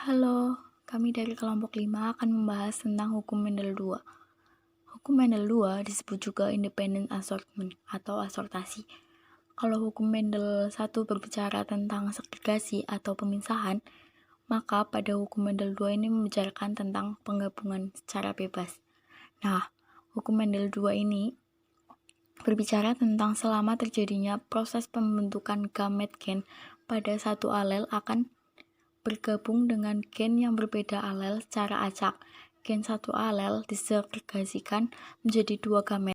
Halo, kami dari kelompok 5 akan membahas tentang hukum Mendel 2. Hukum Mendel 2 disebut juga independent assortment atau asortasi. Kalau hukum Mendel 1 berbicara tentang segregasi atau pemisahan, maka pada hukum Mendel 2 ini membicarakan tentang penggabungan secara bebas. Nah, hukum Mendel 2 ini berbicara tentang selama terjadinya proses pembentukan gamet gen pada satu alel akan bergabung dengan gen yang berbeda alel secara acak. Gen satu alel disegregasikan menjadi dua gamet.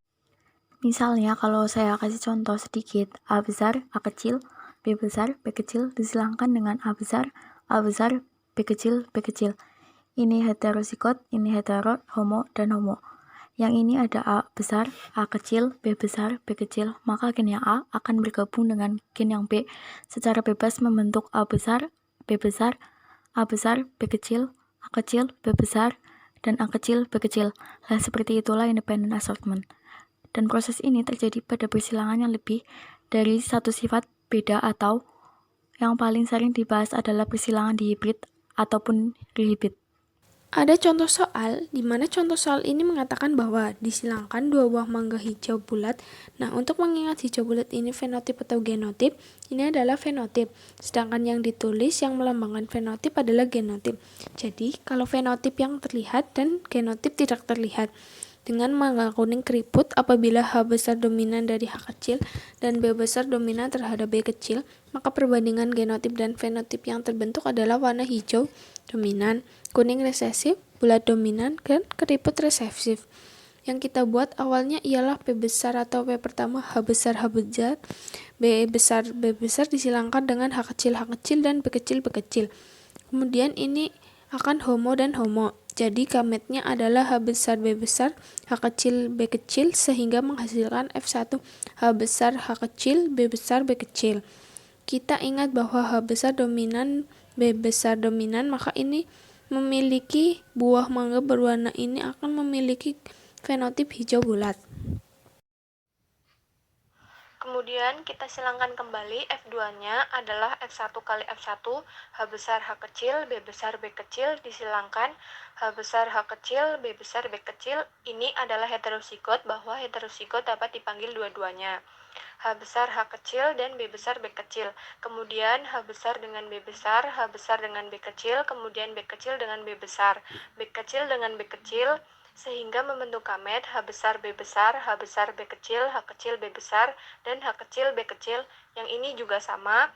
Misalnya kalau saya kasih contoh sedikit, A besar, A kecil, B besar, B kecil disilangkan dengan A besar, B kecil, B kecil. Ini heterozigot, ini hetero, homo, dan homo. Yang ini ada A besar, A kecil, B besar, B kecil, maka gen yang A akan bergabung dengan gen yang B secara bebas membentuk A besar, B besar, A besar, B kecil, A kecil, B besar, dan A kecil, B kecil. Nah, seperti itulah independent assortment. Dan proses ini terjadi pada persilangan yang lebih dari satu sifat beda atau yang paling sering dibahas adalah persilangan dihibrid ataupun rehibrid. Ada contoh soal, di mana contoh soal ini mengatakan bahwa disilangkan dua buah mangga hijau bulat. Nah, untuk mengingat hijau bulat ini fenotip atau genotip, ini adalah fenotip. Sedangkan yang ditulis yang melambangkan fenotip adalah genotip. Jadi, kalau fenotip yang terlihat dan genotip tidak terlihat. Dengan mangga kuning keriput apabila H besar dominan dari H kecil dan B besar dominan terhadap B kecil, maka perbandingan genotip dan fenotip yang terbentuk adalah warna hijau dominan, kuning resesif, bulat dominan, dan keriput resesif. Yang kita buat awalnya ialah P besar atau P pertama H besar B besar disilangkan dengan H kecil, dan B kecil, Kemudian ini akan homo dan homo. Jadi gametnya adalah H besar B besar, H kecil B kecil sehingga menghasilkan F1 H besar H kecil B besar B kecil. Kita ingat bahwa H besar dominan B besar dominan, maka ini memiliki buah mangga berwarna ini akan memiliki fenotip hijau bulat. Kemudian kita silangkan kembali F2-nya adalah F1 kali F1, H besar H kecil, B besar B kecil disilangkan H besar H kecil, B besar B kecil. Ini adalah heterozigot, bahwa heterozigot dapat dipanggil dua-duanya. H besar H kecil dan B besar B kecil. Kemudian H besar dengan B besar, H besar dengan B kecil, kemudian B kecil dengan B besar, B kecil dengan B kecil, sehingga membentuk gamet H besar B besar, H besar B kecil, H kecil B besar, dan H kecil B kecil. Yang ini juga sama.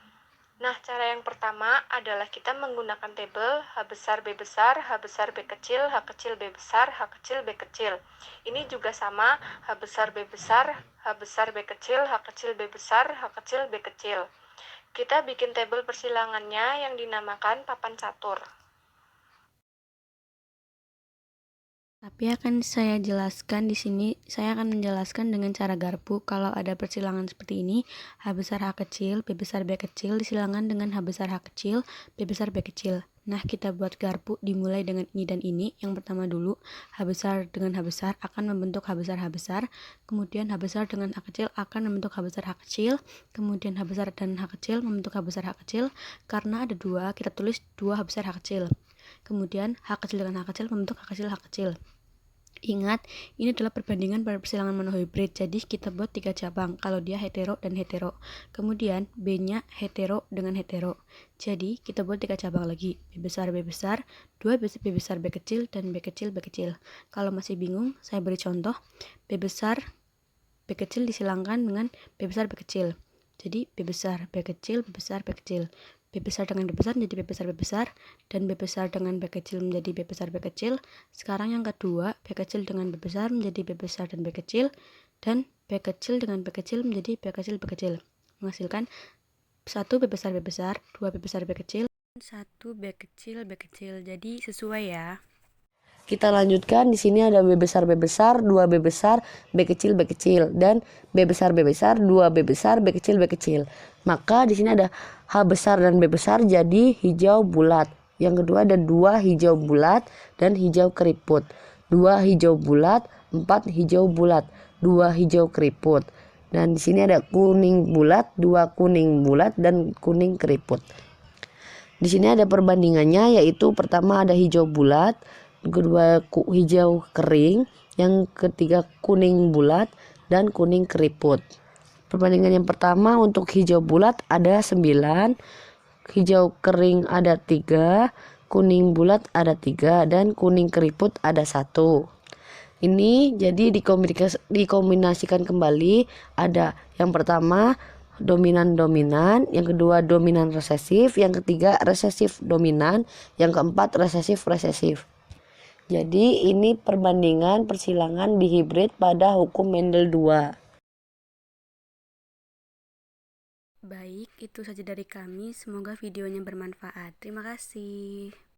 Nah, cara yang pertama adalah kita menggunakan tabel H besar B besar, H besar B kecil, H kecil B besar, H kecil B kecil. Ini juga sama, H besar B besar, H besar B kecil, H kecil B besar, H kecil B kecil. Kita bikin tabel persilangannya yang dinamakan papan catur. Tapi akan saya jelaskan di sini, saya akan menjelaskan dengan cara garpu. Kalau ada persilangan seperti ini, H besar H kecil, B besar B kecil disilangkan dengan H besar H kecil, B besar B kecil. Nah, kita buat garpu dimulai dengan ini dan ini. Yang pertama dulu, H besar dengan H besar akan membentuk H besar H besar, kemudian H besar dengan H kecil akan membentuk H besar H kecil, kemudian H besar dan H kecil membentuk H besar H kecil. Karena ada dua, kita tulis 2 H besar H kecil. Kemudian H kecil dengan H kecil membentuk H kecil H kecil. Ingat, ini adalah perbandingan pada persilangan monohibrid, jadi kita buat 3 cabang kalau dia hetero dan hetero. Kemudian B-nya hetero dengan hetero. Jadi kita buat 3 cabang lagi, B besar, 2 B besar B kecil, dan B kecil B kecil. Kalau masih bingung, saya beri contoh. B besar B kecil disilangkan dengan B besar B kecil. Jadi B besar B kecil, B besar B kecil. B besar dengan B besar menjadi B besar B besar, dan B besar dengan B kecil menjadi B besar B kecil. Sekarang yang kedua, B kecil dengan B besar menjadi B besar dan B kecil, dan B kecil dengan B kecil menjadi B kecil B kecil, menghasilkan 1 B besar B besar, 2 B besar B kecil, dan 1 B kecil B kecil. Jadi sesuai ya. Kita lanjutkan, di sini ada B besar, 2 B besar, B kecil, dan B besar, 2 B besar, B kecil. Maka di sini ada H besar dan B besar jadi hijau bulat. Yang kedua ada 2 hijau bulat dan hijau keriput. 2 hijau bulat, 4 hijau bulat, 2 hijau keriput. Dan di sini ada kuning bulat, 2 kuning bulat, dan kuning keriput. Di sini ada perbandingannya, yaitu pertama ada hijau bulat, kedua hijau kering, yang ketiga kuning bulat dan kuning keriput. Perbandingan yang pertama untuk hijau bulat ada 9, hijau kering ada 3, kuning bulat ada 3, dan kuning keriput ada 1. Ini jadi dikombinasikan kembali. Ada yang pertama dominan-dominan, yang kedua dominan resesif, yang ketiga resesif dominan, yang keempat resesif-resesif. Jadi ini perbandingan persilangan dihibrid pada hukum Mendel 2. Baik, itu saja dari kami. Semoga videonya bermanfaat. Terima kasih.